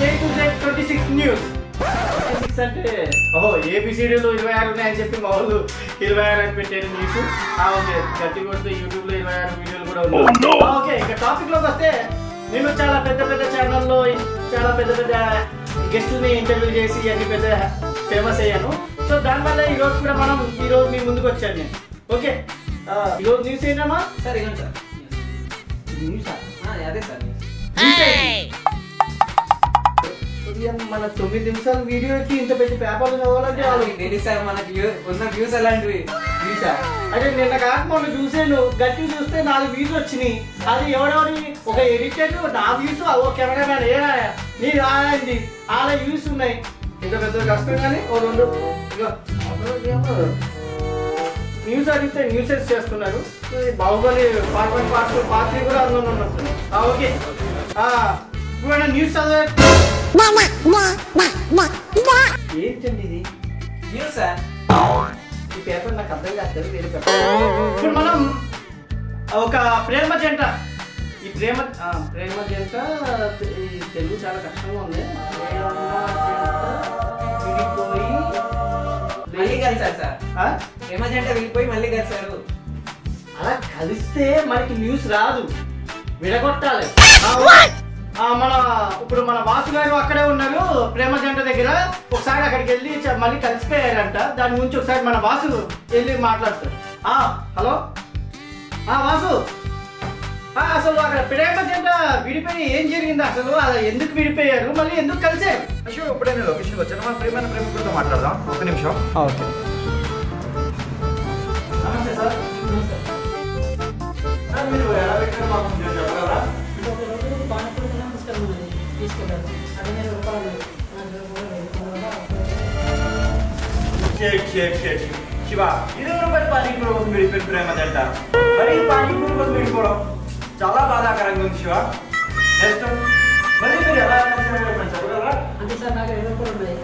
A-to-Z 26 news. 26 అంటే ఓహో ఏబిసిడీలు 26 ఉన్నాయని చెప్పి మా వాళ్ళు 26 అని పెట్టారు న్యూస్. ఓకే, గట్టి కొడితే యూట్యూబ్ లో 26 వీడియోలు కూడా ఉన్నాయి. ఓకే, ఇక టాపిక్ లోకి వస్తే నేను చాలా పెద్ద ఛానల్లో చాలా పెద్ద గెస్టుల్ని ఇంటర్వ్యూ చేసి అన్ని పెద్ద ఫేమస్ అయ్యాను. సో దానివల్ల ఈరోజు కూడా ఈరోజు మీ ముందుకు వచ్చాను నేను. ఓకే, ఈరోజు న్యూస్ ఏంటమ్మా? సార్ ఇవ్వండి సార్. న్యూసా? అదే సార్ మన 9 నిమిషాల వీడియోకి ఇంత పెద్ద పేపర్లు చదవాలంటే వాళ్ళు సార్ మనకి ఉన్న వ్యూస్ అలాంటివి. వ్యూసా? అంటే నిన్న కాక మొన్న చూసాను, గట్టి చూస్తే 4 వ్యూస్ వచ్చినాయి. అది ఎవరెవరి ఒక ఎడిటర్ నా వ్యూస్, ఓ కెమెరామ్యాన్ నీ రాయండి వాళ్ళ వ్యూస్ ఉన్నాయి. ఇంత పెద్ద కష్టం కానీ ఓ 2 న్యూస్ అడిగితే న్యూసెస్ చేస్తున్నారు. బాహుబలి పార్ట్ 1 పార్ట్ 2 పార్ట్ 3 కూడా అందులో ఉన్నట్టు. ఓకే, ఇప్పుడు న్యూస్ చదివే ఏంటండి ఇది? News sir. ఈ పేపర్ నాకు అర్థం కాదు, వేరే పేపర్. ఇప్పుడు మనం ఒక ప్రేమ జంట, ఈ ప్రేమ జంట ఈ తెలుగు చాలా కష్టంగా ఉంది. విడిపోయి మళ్ళీ కలిసారు సార్. ప్రేమ జంట వెళ్ళిపోయి మళ్ళీ కలిసారు. అలా కలిస్తే మనకి న్యూస్ రాదు, విడగొట్టాలి. ఇప్పుడు మన వాసు గారు అక్కడే ఉన్నారు ప్రేమ జంట దగ్గర. ఒకసారి అక్కడికి వెళ్ళి మళ్ళీ కలిసిపోయారంట. దాని గురించి ఒకసారి మన వాసు వెళ్ళి మాట్లాడతారు. హలో వాసు, అసలు అక్కడ ప్రేమ జంట విడిపోయి ఏం జరిగింది? అసలు అలా ఎందుకు విడిపోయారు, మళ్ళీ ఎందుకు కలిసారు? అశోక్, ఇప్పుడే నేను లొకేషన్కి వచ్చాను. మన ప్రేమికుడితో మాట్లాడదాం. ఒక నిమిషం. ఓకే, నమస్తే సార్. మీరు ఎలా పెట్టారు మాకు చెప్పగలరా? శివ, 20 రూపాయలు పానీపూరి కోసం విడిపోయిన ప్రేమ జంట మరి పానీపూరి కోసం విడిపోవడం చాలా బాధాకరంగా ఉంది. శివ, నెక్స్ట్ మరి మీరు ఎలా చెప్పగలరా? అంటే సార్ నాకు 20 రూపాయలు ఉన్నాయి.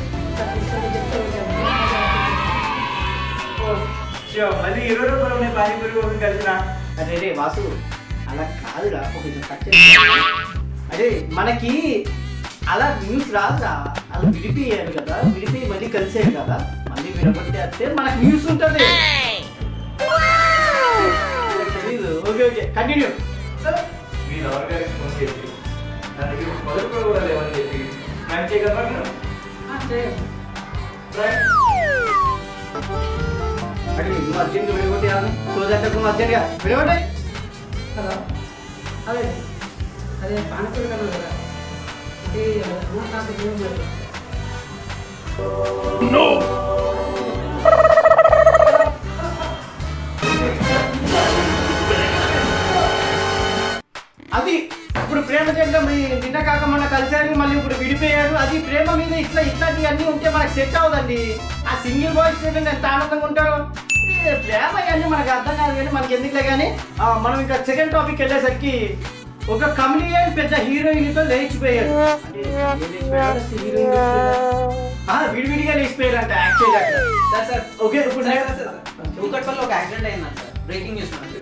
శివ, మళ్ళీ 20 రూపాయలు ఉన్నాయి పానీపూరి కోసం కలిసిన. అదే వాసు, అలా కాదురా, అదే మనకి అలా న్యూస్ రాదురా. అలా విడిపోయారు కదా, విడిపోయి మళ్ళీ కలిసారు కదా, మళ్ళీ విడగొట్టేస్తే మనకు న్యూస్ ఉంటుంది. తెలీదు. Okay okay, continue. మీరు ఎవరికైనా ఫోన్ చేసి దానికి మొదటి కూడా లేవని చెప్పి మ్యాచ్ చేయగలరా మీరు? అంటే నువ్వు అర్జెంట్గా విడగొట్టేయాలని సోదంటకు అర్జెంట్గా విడగొట్టాయి. హలో, అదే పానపూరి కదా కదా, అంటే 3-4 కిలోమీటర్లు. అది ఇప్పుడు ప్రేమ జంట నిన్న కాక మొన్న కలిసారు, మళ్ళీ ఇప్పుడు విడిపోయారు. అది ప్రేమ మీద ఇట్లాంటివి అన్నీ ఉంటే మనకు సెట్ అవ్వదండి. ఆ సింగిల్ బాయ్స్ ఎంత ఆనందంగా ఉంటారు. ప్రేమ ఇవన్నీ మనకు అర్థం కాదు కానీ మనకి ఎందుకులే. కానీ మనం ఇంకా సెకండ్ టాపిక్ వెళ్ళేసరికి ఒక కమెడియన్ పెద్ద హీరోయిన్తో లేచిపోయాడు. విడివిడిగా లేచిపోయారు అంట యాక్చువల్గా. సార్ ఓకే, ఇప్పుడు కూకట్పల్లిలో ఒక యాక్సిడెంట్ అయిందంట. బ్రేకింగ్ న్యూస్ మనకి.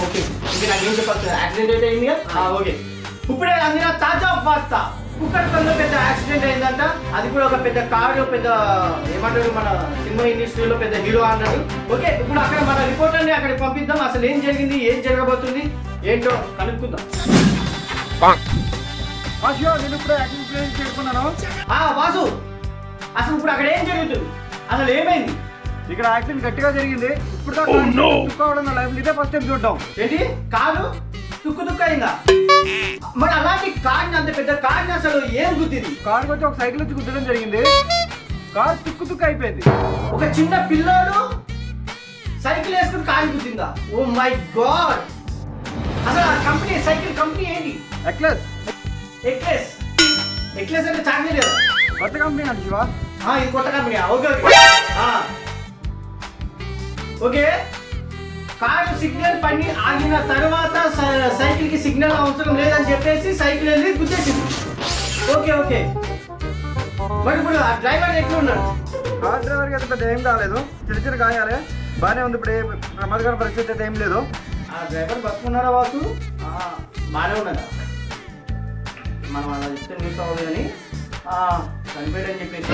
ఓకే, ఇది నాకేం చెప్పాలి? యాక్సిడెంట్ అయితే అయింది కదా. ఓకే, ఇప్పుడే అందిన తాజా వార్త. కూకట్పల్లిలో పెద్ద యాక్సిడెంట్ అయిందంట. అది కూడా ఒక పెద్ద కారు, పెద్ద ఏమంటారు మన సినిమా ఇండస్ట్రీలో పెద్ద హీరో అన్నాడు. ఓకే, ఇప్పుడు అక్కడ మన రిపోర్టర్ని అక్కడికి పంపిద్దాం. అసలు ఏం జరిగింది, ఏం జరగబోతుంది ఏంటో కనుక్కుందాం. నేను ఇప్పుడు యాక్సిడెంట్ చేసుకున్నాను. వాసు, అసలు ఇప్పుడు అక్కడ ఏం జరుగుతుంది, అసలు ఏమైంది? ఇక్కడ యాక్సిడెంట్ గట్టిగా జరిగింది. ఇప్పుడు తుక్కోవడం నా లైఫ్ ఇదే ఫస్ట్ టైం చూడటం. ఏంటి కారు తుక్కు అయిందా? మరి అలాంటి కార్ని, అంత పెద్ద కార్ని అసలు ఏం గుద్దింది? కారుకి వచ్చి ఒక సైకిల్ వచ్చి గుద్దడం జరిగింది. కారు తుక్కు అయిపోయింది. ఒక చిన్న పిల్లోడు సైకిల్ వేసుకుని కారు గుద్దిందా? Oh my god! అసలు ఆ కంపెనీ, సైకిల్ కంపెనీ ఏంటి? ఎక్లెస్ అంటే చాక్లెట్ కదా? కొత్త కంపెనీ అండి శివ. ఇది కొత్త company. Okay okay, car signal పని ఆగిన తర్వాత సైకిల్ కి సిగ్నల్ అవసరం లేదని చెప్పేసి సైకిల్ వెళ్ళి గుద్దేసింది. ఓకే, మరి ఇప్పుడు ఆ డ్రైవర్ ఎట్లా ఉన్నాడు? కార్ డ్రైవర్కి అయితే పెద్ద ఏం కాలేదు, చిన్న గాయాలే, బాగానే ఉంది. ఇప్పుడు ఏ ప్రమాదకర పరిస్థితి అయితే ఏం లేదు. ఆ డ్రైవర్ బతుకున్నారా వాసు? బాగానే ఉన్నాడా? మనం అలా ఇస్తే న్యూస్ అవ్వదు కానీ చనిపోయాడని చెప్పేసి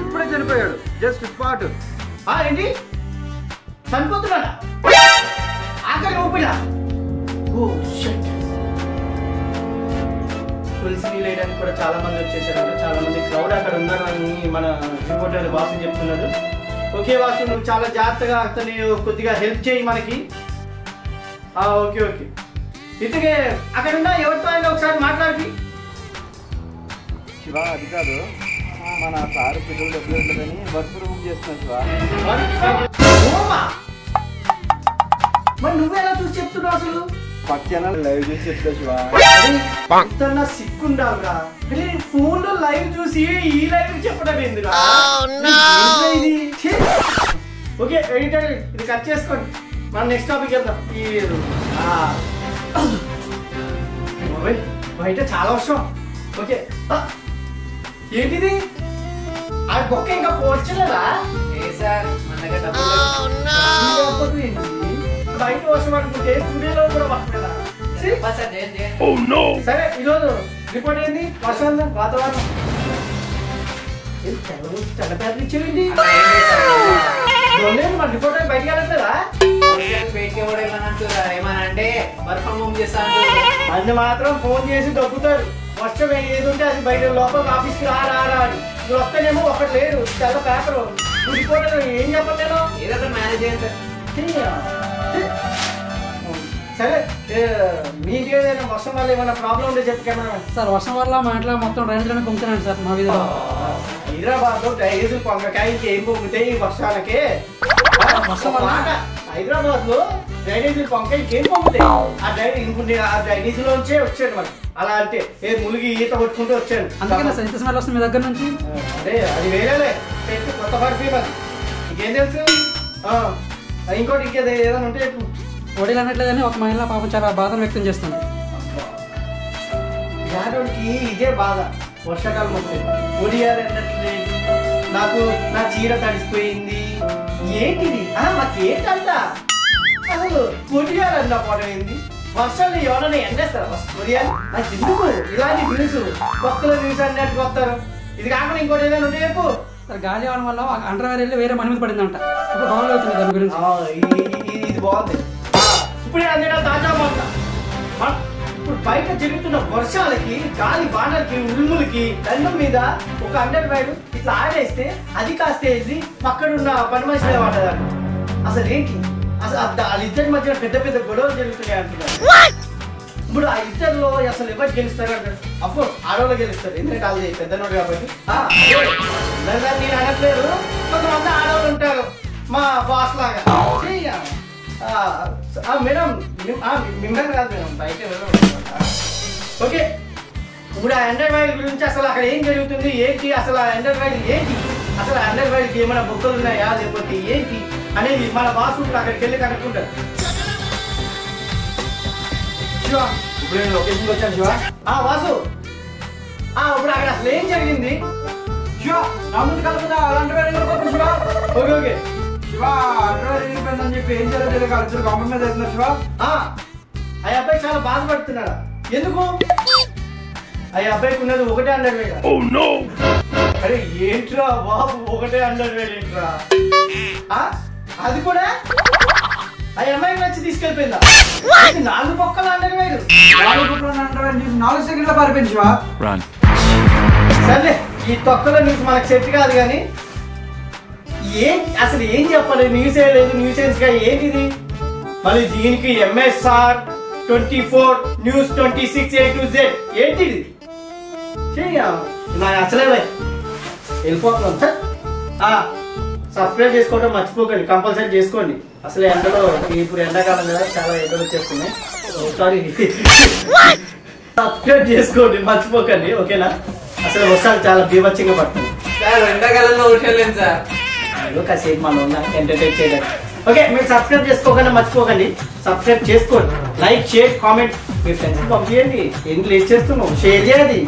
ఇప్పుడే చనిపోయాడు జస్ట్ స్పాట్. ఏంటి చనిపోతున్నాడా? ఆఖరి ఊపిడా? తులసి నీళ్ళేయడానికి కూడా చాలా మంది వచ్చేసారు. చాలా మంది క్రౌడ్ అక్కడ ఉన్నారని మన రిపోర్టర్ వాసు చెప్తున్నారు. ఓకే వాసు, నువ్వు చాలా జాగ్రత్తగా అతన్ని కొద్దిగా హెల్ప్ చేయి మనకి. Okay okay. ఇంతకే అక్కడ ఉన్న ఎవరితో అయినా ఒకసారి మాట్లాడి. శివ అది కాదు, మన కారు పెట్రోల్ డబ్బులు ఉంటుందని వర్క్ బుక్ చేస్తున్నా శివ. మరి నువ్వెలా చూసి చెప్తున్నావు అసలు? పక్కన లైవ్ చూసి చెప్తా శివ. సిక్కుండావురా, ఫోన్ లో లైవ్ చూసి ఈ లైవ్ చెప్పడం ఎందుకు? ఓకే ఎడిటర్, ఇది కట్ చేసుకోండి, మనం నెక్స్ట్ టాపిక్ వెళ్దాం. బయట చాలా వర్షం. ఓకే ఏంటిది? ఆ బొక్క ఇంకా పోర్చలేదా? బయట వర్షం అనుకుంటే స్టూడియోలో కూడా వర్షమేనా? సరే ఈరోజు రిపోర్ట్ ఏంది? వర్షం వాతావరణం చల్లపేటలు ఇచ్చేయండి. మన రిపోర్ట్ బయటకు వెళ్ళట్లేదా? అన్ని మాత్రం ఫోన్ చేసి దొబ్బుతారు. వర్షం ఏది ఉంటే అది బయట లోపల ఆఫీస్కి రారా అని. నువ్వు వస్తేనేమో ఒకటి లేరు, తెల్ల పేపరు. నువ్వు రిపోర్టర్ ఏం చెప్పండి? నేను ఏదో మేనేజ్ చేయండి సరే. మీ ఇంటికి ఏదైనా వర్షం వల్ల ఏమైనా ప్రాబ్లం ఉంటే చెప్పుకేమన్నా సార్? వర్షం వల్ల మా ఇంట్లో మొత్తం డ్రైనేజ్లోనే పొంగుతున్నాను సార్. మా వీధిలో హైదరాబాద్ లో డ్రైనేజ్ పొంగకాయకి ఏం పొంగుతాయి ఈ వర్షాలకి? హైదరాబాద్ లో డ్రైనేజ్ పొంగకాయకి ఏం పొంగుతాయి? ఆ డ్రైనేజ్ లోంచే వచ్చాడు మరి. అలా అంటే ఏ ములిగి ఈత కొట్టుకుంటూ వచ్చాడు. అందుకనే సార్ ఇంత స్మెల్ వస్తుంది మీ దగ్గర నుంచి. అదే అది వేరేలే, కొత్త పర్ఫ్యూమ్ అది. నీకేం తెలుసు? ఇంకోటి ఇంకేది ఏదైనా ఉంటే ఒడిలు అనట్లేదని ఒక మహిళ పాపం చాలా బాధను వ్యక్తం చేస్తుంది. యాదోడికి ఇదే బాధ. వర్షాకాలం వస్తే ఒడియాలు అన్నట్లేదు, నాకు నా చీర తడిసిపోయింది. ఏంటిది? మాకేంటంట అసలు ఒడియాలు అన్న పోయింది. వర్షాలు ఎవరైనా ఎండేస్తారా? ఒడియాలు అది ఎందుకు? ఇలాంటి న్యూస్ కొత్తలో న్యూస్ అన్నట్టు వస్తారు. ఇది కాకుండా ఇంకోటి ఏదైనా ఉంటే చెప్పు. సార్ గాలి అవడం వల్ల అండర్వేర్ వెళ్ళి వేరే మన మీద పడిందంట. ఇప్పుడు గౌరవ అవుతుంది దాని గురించి. ఇది బాగుంది. ఇప్పుడే అందిన తాజా మాట. ఇప్పుడు బయట జరుగుతున్న వర్షాలకి, గాలి బాణలకి, ఉరుములకి దండం మీద ఒక అండర్ వైర్ ఇట్లా ఆడేస్తే అది కాస్త వేసి పక్కనున్న పని మనిషి పడ్డదాన్ని. అసలు ఏంటి? అసలు వాళ్ళిద్దరి మధ్య పెద్ద పెద్ద గొడవలు జరుగుతున్నాయి అంటున్నారు. ఇప్పుడు ఆ ఇద్దరులో అసలు ఎవరు గెలుస్తారు అంటారు? అఫ్కోర్స్ ఆడవాళ్ళు గెలుస్తారు, ఎందుకంటే వాళ్ళు పెద్దనోడు కాబట్టి. నేను అనట్లేదు, కొంతమంది ఆడవాళ్ళు ఉంటారు మా బాస్ లాగా. మేడం మిమ్మల్ని కాదు మేడం, బయట ఓకే. ఇప్పుడు ఆ అండర్ వైర్ గురించి అసలు అక్కడ ఏం జరుగుతుంది ఏంటి? అసలు ఆ అండర్ వైర్ ఏంటి? అసలు ఆ అండర్ వైర్కి ఏమైనా బొక్కలు ఉన్నాయా లేకపోతే ఏంటి అనేది మన బాస్ ఇప్పుడు అక్కడికి వెళ్ళి కనుక్కుంటారు. శివ, ఇప్పుడు నేను లొకేషన్కి వచ్చాను. శివ వాసు, ఇప్పుడు అక్కడ అసలు ఏం జరిగింది? శివ నా ముందు కలుపుతా underwear Shiva. Okay okay Shiva underwear వెళ్ళిపోయిందని చెప్పి ఏం జరగలేదు కాదు గవర్నమెంట్ మీద అవుతున్నారు శివ. ఆ అబ్బాయి చాలా బాధపడుతున్నాడా? ఎందుకు? ఆ అబ్బాయికి ఉన్నది ఒకటే అండర్వేర్. అరే ఏంట్రా బాబు, ఒకటే అండర్వేర్ ఏంట్రా? అది కూడా ఆ అమ్మాయికి నచ్చి తీసుకెళ్ళిపోయిందా? 4 పక్కల అండర్వేర్, 4 సెకండ్ల పారిపోయింది శివ. సరే ఈ తొక్కలో న్యూస్ మనకు సెట్ కాదు కానీ అసలు ఏం చెప్పాలి? న్యూస్ ఏ లేదు, న్యూసెన్స్ గా ఏంటిది? మళ్ళీ దీనికి MSR 24 news 26 A to Z ఏంటిది? నాకు అసలే వెళ్ళిపోతున్నాం సార్. సబ్స్క్రైబ్ చేసుకోవడం మర్చిపోకండి, కంపల్సరీ చేసుకోండి. అసలు ఎండలో ఇప్పుడు ఎండాకాలం కదా, చాలా ఎండలు వచ్చేస్తున్నాయి. సారీ, సబ్స్క్రైబ్ చేసుకోండి మర్చిపోకండి, ఓకేనా? అసలు వర్షాలు చాలా బీభత్సంగా పడుతుంది సార్. ఎండాకాలంలో వర్షాలు సార్, కాసేపు మనం ఎంటర్టైన్ చేయడానికి. ఓకే, మీరు సబ్స్క్రైబ్ చేసుకోకుండా మర్చిపోకండి, సబ్స్క్రైబ్ చేసుకోండి, లైక్ షేర్ కామెంట్ మీ ఫ్రెండ్స్కి పంపించండి. ఏం లేట్ చేస్తున్నావు, షేర్ చేయండి.